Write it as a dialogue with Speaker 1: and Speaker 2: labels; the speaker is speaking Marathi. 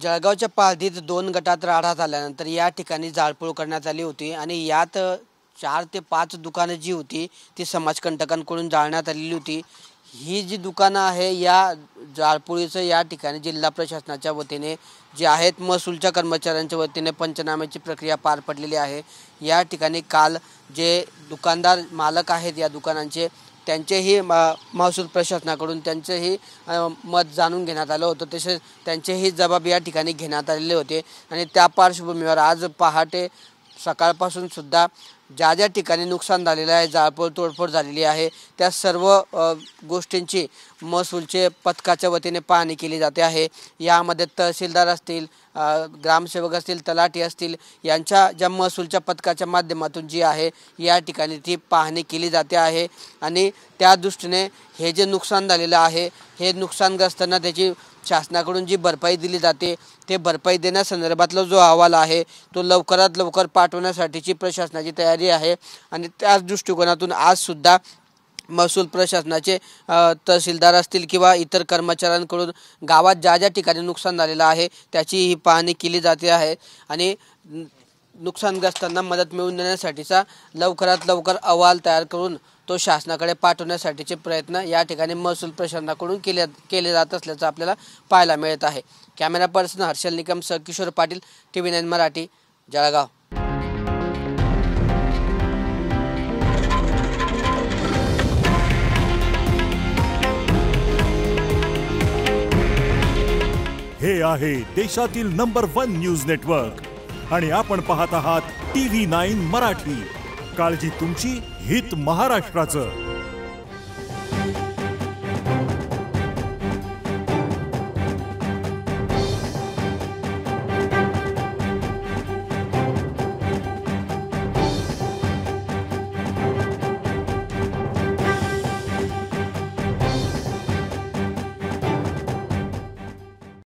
Speaker 1: जळगावच्या पालथीत 2 गटात राडा झाल्यानंतर या ठिकाणी जाळपोळ करण्यात आली होती आणि यात 4 ते 5 दुकानं जी होती ती समाजकंटकांकडून जाळण्यात आलेली होती। ही जी दुकानं आहे या जाळपोळीचं या ठिकाणी जिल्हा प्रशासनाच्या वतीने जे आहेत महसूलच्या कर्मचाऱ्यांच्या वतीने पंचनाम्याची प्रक्रिया पार पडलेली आहे। या ठिकाणी काल जे दुकानदार मालक आहेत या दुकानांचे त्यांचेही महसूल प्रशासनाकडून त्यांचेही मत जाणून घेण्यात आलं होतं। तसेच त्यांचेही जबाब या ठिकाणी घेण्यात आलेले होते आणि त्या पार्श्वभूमीवर आज पहाटे सकाळपासून सुद्धा ज्या ठिकाणी नुकसान झालेलं आहे, जाळपोळ तोडफोड झालेली आहे, त्या सर्व गोष्टींची महसूलचे पथकाच्या वतीने पाहणी केली जाते आहे। यामध्ये तहसीलदार असतील, ग्रामसेवक असतील, तलाठी असतील यांच्या ज्या महसूलच्या पथकाच्या माध्यमातून जी आहे या ठिकाणी ती पाहणी केली जाते आहे आणि त्या दृष्टीने हे जे नुकसान झालेलं आहे हे नुकसानग्रस्तांना त्याची शासनाकडून जी भरपाई दिली जाते ते भरपाई देण्यासंदर्भातला जो अहवाल आहे तो लवकरात लवकर पाठवण्यासाठीची प्रशासनाची तयारी आहे आणि त्याच दृष्टिकोनातून आज सुद्धा महसूल प्रशासनाचे तहसीलदार असतील किंवा इतर कर्मचाऱ्यांकडून गावात ज्या ठिकाणी नुकसान झालेलं आहे त्याची ही पाहणी केली जाते आहे आणि नुकसानग्रस्तांना मदत मिळवून देण्यासाठीचा लवकरात लवकर अहवाल तयार करून तो शासनाकडे पाठवण्यासाठीचे प्रयत्न या ठिकाणी महसूल प्रशासनाकडून केले जात असल्याचं आपल्याला पाहायला मिळत आहे। कॅमेरा पर्सन हर्षल निकम सह किशोर पाटील, TV9 मराठी, जळगाव।
Speaker 2: हे आहे देशातील नंबर 1 न्यूज नेटवर्क आणि आपण पाहत आहात TV9 मराठी। काळजी तुमची, हित महाराष्ट्राचं।